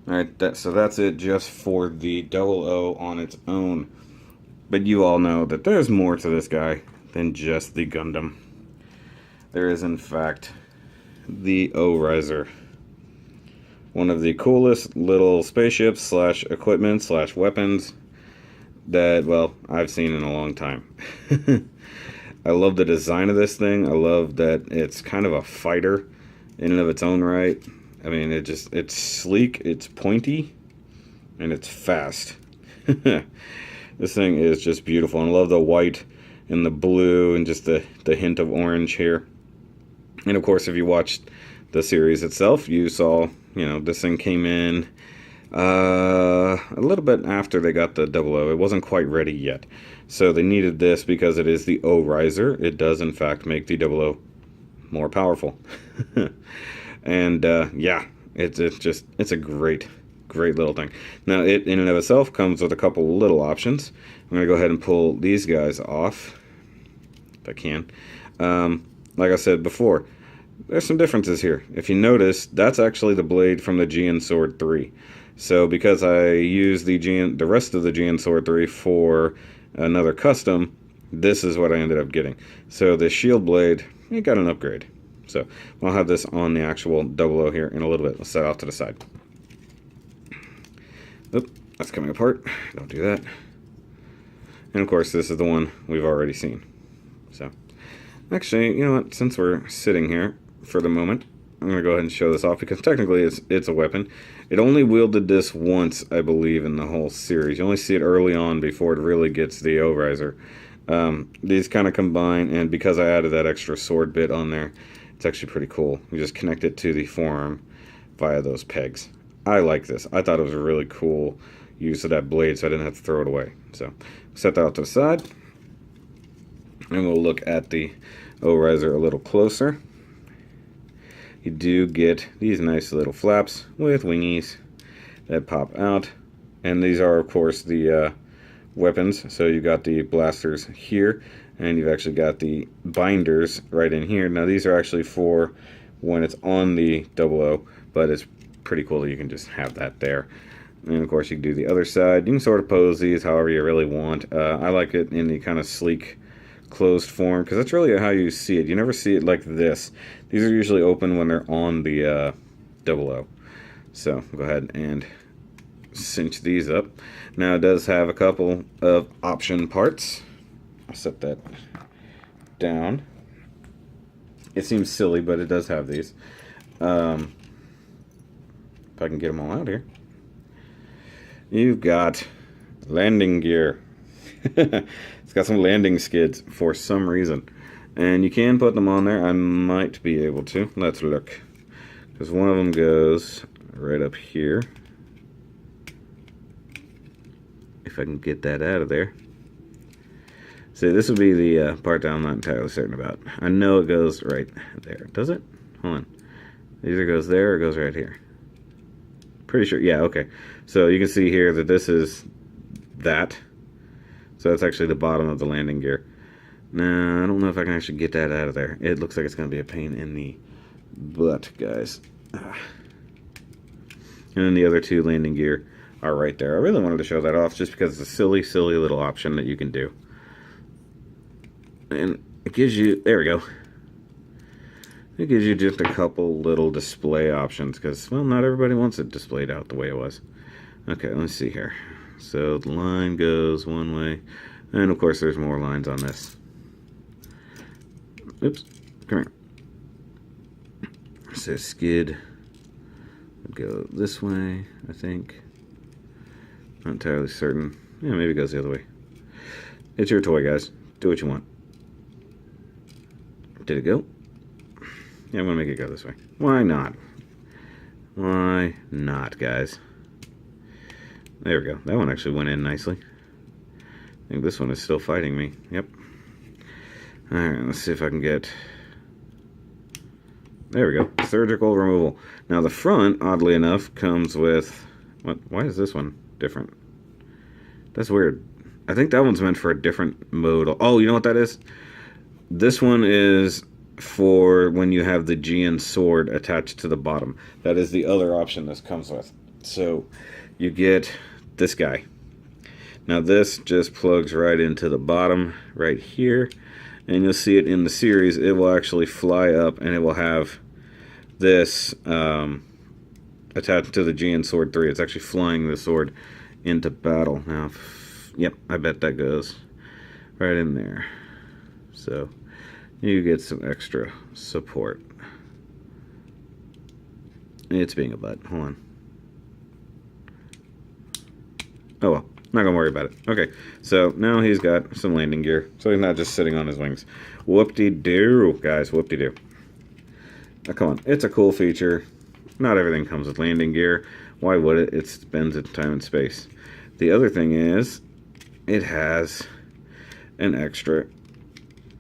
Alright, so that's it just for the double O on its own. But you all know that there's more to this guy than just the Gundam. There is, in fact, the O-Riser. One of the coolest little spaceships slash equipment slash weapons that, well, I've seen in a long time. I love the design of this thing. I love that it's kind of a fighter in and of its own right. I mean, it's sleek, it's pointy, and it's fast. This thing is just beautiful. And I love the white and the blue and just the hint of orange here. And of course, if you watched the series itself, you saw, this thing came in a little bit after they got the double O. It wasn't quite ready yet. So they needed this because it is the O-Riser. It does, in fact, make the double O more powerful. And, yeah, it's a great little thing. Now, it in and of itself comes with a couple little options. I'm going to go ahead and pull these guys off, if I can. Like I said before, there's some differences here. If you notice, that's actually the blade from the GN Sword 3. So because I used the rest of the GN Sword 3 for another custom, this is what I ended up getting. So the shield blade, it got an upgrade. So I'll have this on the actual double O here in a little bit. Let's set off to the side. Oop, that's coming apart. Don't do that. And of course, this is the one we've already seen. So, actually, you know what? Since we're sitting here for the moment, I'm going to go ahead and show this off because technically it's a weapon. It only wielded this once, I believe, in the whole series. You only see it early on before it really gets the O-Riser. These kind of combine, and because I added that extra sword bit on there, it's actually pretty cool. You just connect it to the forearm via those pegs. I like this. I thought it was a really cool use of that blade, so I didn't have to throw it away. So, set that out to the side, and we'll look at the O-Riser a little closer. You do get these nice little flaps with wingies that pop out, and these are, of course, the weapons. So you got the blasters here, and you've actually got the binders right in here. Now these are actually for when it's on the double O, but it's pretty cool that you can just have that there. And of course you can do the other side. You can sort of pose these however you really want. I like it in the kind of sleek closed form because that's really how you see it. You never see it like this. These are usually open when they're on the double O. So go ahead and cinch these up. Now it does have a couple of option parts. I'll set that down. It seems silly, but it does have these. If I can get them all out here. You've got landing gear. It's got some landing skids for some reason. And you can put them on there. I might be able to. Let's look. Because one of them goes right up here. If I can get that out of there. See, this would be the part that I'm not entirely certain about. I know it goes right there. Does it? Hold on. It either goes there or it goes right here. Pretty sure. Yeah, okay. So you can see here that this is that. So that's actually the bottom of the landing gear. Now, I don't know if I can actually get that out of there. It looks like it's going to be a pain in the butt, guys. And then the other two landing gear are right there. I really wanted to show that off just because it's a silly, silly little option that you can do. And it gives you, there we go. It gives you just a couple little display options because, well, not everybody wants it displayed out the way it was. Okay, let's see here. So the line goes one way, and of course there's more lines on this. Oops, come here. So skid would go this way, I think. Not entirely certain. Yeah, maybe it goes the other way. It's your toy, guys. Do what you want. Did it go? Yeah, I'm going to make it go this way. Why not? Why not, guys? There we go. That one actually went in nicely. I think this one is still fighting me. Yep. Alright, let's see if I can get... There we go. Surgical removal. Now the front, oddly enough, comes with... What? Why is this one different? That's weird. I think that one's meant for a different mode. Oh, you know what that is? This one is for when you have the GN sword attached to the bottom. That is the other option this comes with. So you get this guy. Now this just plugs right into the bottom right here, and you'll see it in the series. It will actually fly up, and it will have this attached to the GN Sword 3. It's actually flying the sword into battle. Now, yep, I bet that goes right in there. So you get some extra support. It's being a butt. Hold on. Oh well, not gonna worry about it. Okay, so now he's got some landing gear, so he's not just sitting on his wings. Whoop-de-doo, guys, whoop-de-doo. Now, come on, it's a cool feature. Not everything comes with landing gear. Why would it? It spends its time in space. The other thing is, it has an extra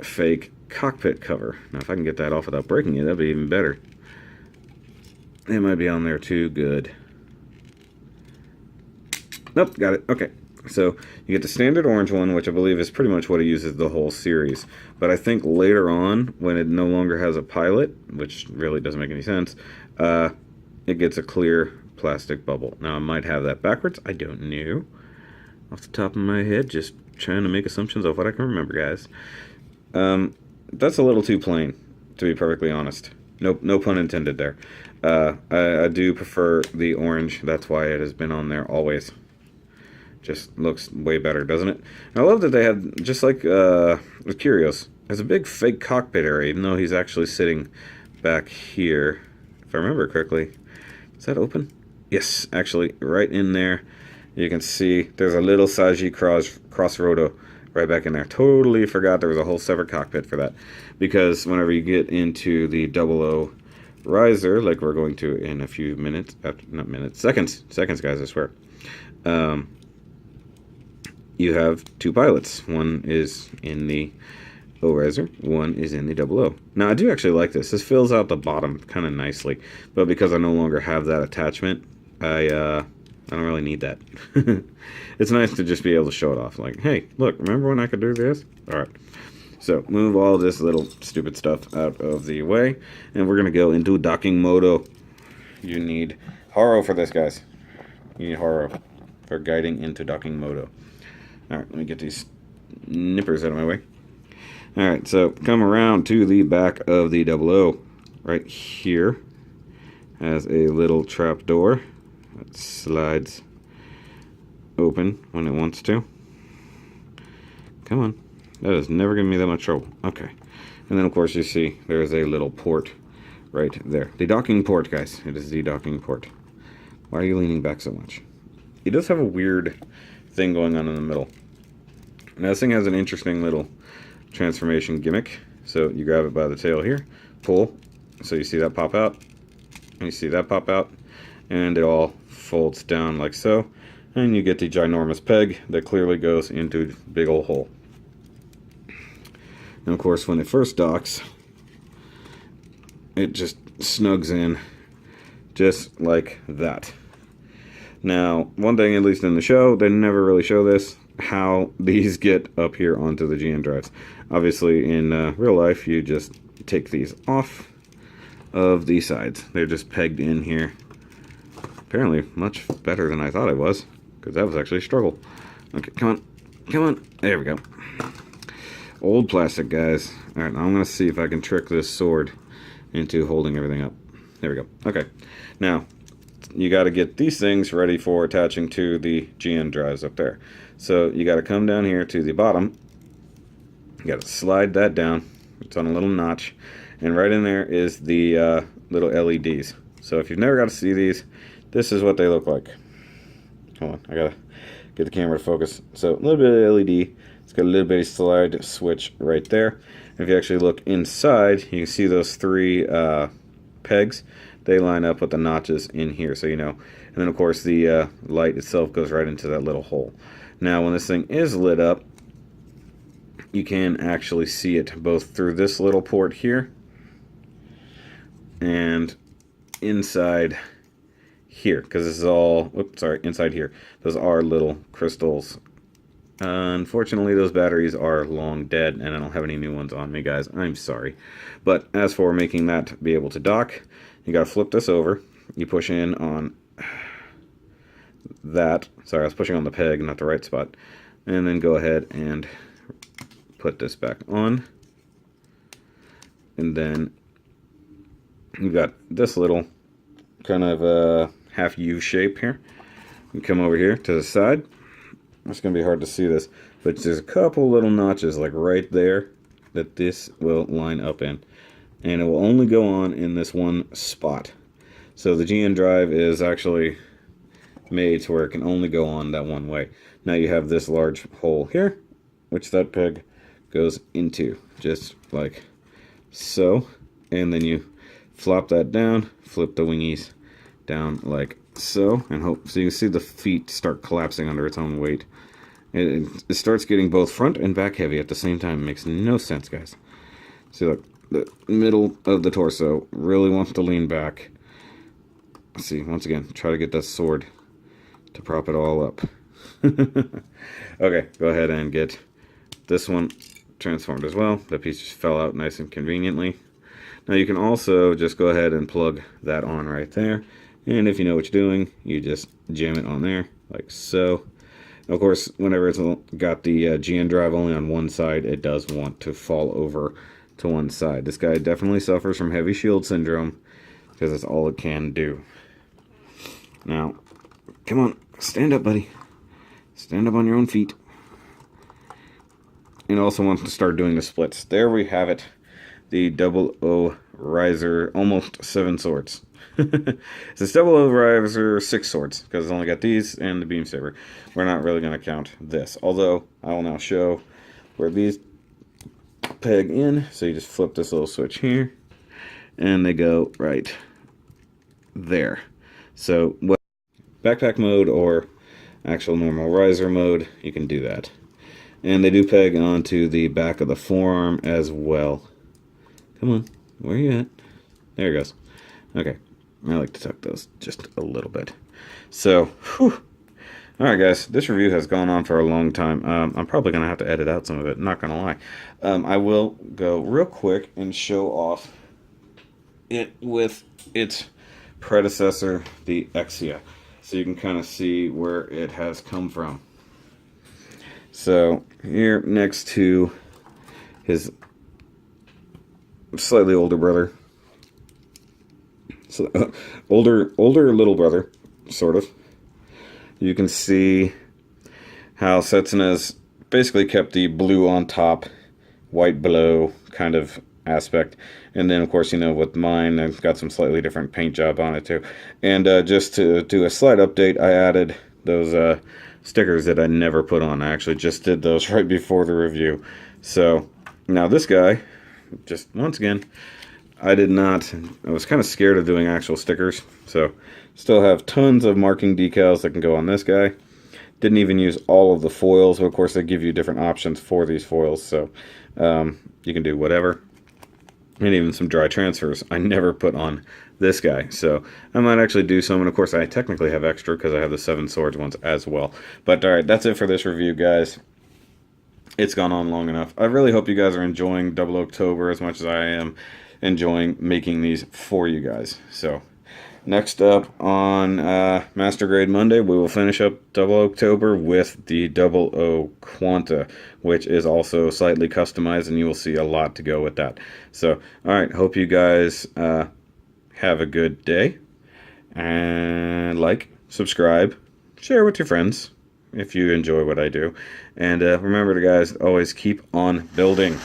fake cockpit cover. Now, if I can get that off without breaking it, that'd be even better. It might be on there too. Good. Nope, got it. Okay. So you get the standard orange one, which I believe is pretty much what it uses the whole series. But I think later on, when it no longer has a pilot, which really doesn't make any sense, it gets a clear plastic bubble. Now, I might have that backwards. I don't know. Off the top of my head, just trying to make assumptions of what I can remember, guys. That's a little too plain, to be perfectly honest. No pun intended there. I do prefer the orange. That's why it has been on there always. Just looks way better, doesn't it? And I love that they have, just like with Curios, there's a big fake cockpit area, even though he's actually sitting back here. If I remember correctly. Is that open? Yes, actually, right in there. You can see there's a little Saji Crossroado right back in there. Totally forgot there was a whole separate cockpit for that. Because whenever you get into the 00 riser, like we're going to in a few minutes, not minutes, seconds, guys, I swear. You have two pilots. One is in the O-riser, one is in the 00. Now, I do actually like this. This fills out the bottom kind of nicely. But because I no longer have that attachment, I don't really need that. It's nice to just be able to show it off. Like, hey, look, remember when I could do this? All right. So, move all this little stupid stuff out of the way. And we're going to go into docking modo. You need Haro for this, guys. You need Haro for guiding into docking modo. All right, let me get these nippers out of my way. All right, so come around to the back of the 00. Right here has a little trap door that slides open when it wants to. Come on. That is never giving me that much trouble. Okay. And then, of course, you see there's a little port right there. The docking port, guys. It is the docking port. Why are you leaning back so much? It does have a weird thing going on in the middle. Now, this thing has an interesting little transformation gimmick. So you grab it by the tail here, pull. So you see that pop out, and you see that pop out, and it all folds down like so. And you get the ginormous peg that clearly goes into the big old hole. And of course, when it first docks, it just snugs in just like that. Now, one thing, at least in the show, they never really show this, how these get up here onto the GN drives. Obviously, in real life, you just take these off of the sides. They're just pegged in here. Apparently, much better than I thought it was, because that was actually a struggle. Okay, come on. Come on. There we go. Old plastic, guys. Alright, now I'm going to see if I can trick this sword into holding everything up. There we go. Okay. Now, you got to get these things ready for attaching to the GN drives up there. So, you got to come down here to the bottom. You got to slide that down. It's on a little notch. And right in there is the little LEDs. So, if you've never got to see these, this is what they look like. Hold on. I got to get the camera to focus. So, a little bit of LED. It's got a little bitty slide switch right there. And if you actually look inside, you can see those three pegs. They line up with the notches in here, so you know. And then, of course, the light itself goes right into that little hole. Now, when this thing is lit up, you can actually see it both through this little port here and inside here, because this is all, oops, sorry, inside here. Those are little crystals. Unfortunately, those batteries are long dead, and I don't have any new ones on me, guys. I'm sorry. But as for making that be able to dock, you gotta flip this over. You push in on that. Sorry, I was pushing on the peg, not the right spot. And then go ahead and put this back on. And then you've got this little kind of half U shape here. You come over here to the side. It's going to be hard to see this, but there's a couple little notches like right there that this will line up in. And it will only go on in this one spot. So the GN drive is actually made to where it can only go on that one way. Now you have this large hole here, which that peg goes into, just like so. And then you flop that down, flip the wingies down like so, and hope so you can see the feet start collapsing under its own weight. It starts getting both front and back heavy at the same time. It makes no sense, guys. See, look, the middle of the torso really wants to lean back. Let's see, once again, try to get that sword to prop it all up. Okay, go ahead and get this one transformed as well. That piece just fell out nice and conveniently. Now you can also just go ahead and plug that on right there. And if you know what you're doing, you just jam it on there, like so. Of course, whenever it's got the GN drive only on one side, it does want to fall over to one side. This guy definitely suffers from heavy shield syndrome because that's all it can do. Now, come on, stand up, buddy. Stand up on your own feet. And also wants to start doing the splits. There we have it. The 00 riser, almost 7 swords. It's 00 riser, 6 swords, because it's only got these and the beam saber. We're not really going to count this. Although, I will now show where these peg in. So you just flip this little switch here. And they go right there. So, backpack mode or actual normal riser mode, you can do that. And they do peg onto the back of the forearm as well. Come on, where are you at? There it goes. Okay, I like to tuck those just a little bit. So, whew. Alright guys, this review has gone on for a long time. I'm probably going to have to edit out some of it, not going to lie. I will go real quick and show off it with its predecessor, the Exia. So you can kind of see where it has come from. So, here next to his slightly older brother. So, older little brother, sort of. You can see how Setsuna's basically kept the blue on top, white below kind of aspect. And then, of course, you know, with mine, I've got some slightly different paint job on it, too. And just to do a slight update, I added those stickers that I never put on. I actually just did those right before the review. So, now this guy, just once again, I was kind of scared of doing actual stickers. So, still have tons of marking decals that can go on this guy. Didn't even use all of the foils. But of course, they give you different options for these foils. So, you can do whatever. And even some dry transfers I never put on this guy. So I might actually do some. And of course, I technically have extra because I have the 7 swords ones as well. But alright, that's it for this review, guys. It's gone on long enough. I really hope you guys are enjoying O-ctober as much as I am enjoying making these for you guys. So next up on Master Grade Monday, we will finish up O-ctober with the 00 Quanta, which is also slightly customized, and you will see a lot to go with that. So, alright, hope you guys have a good day, and like, subscribe, share with your friends if you enjoy what I do, and remember to guys, always keep on building.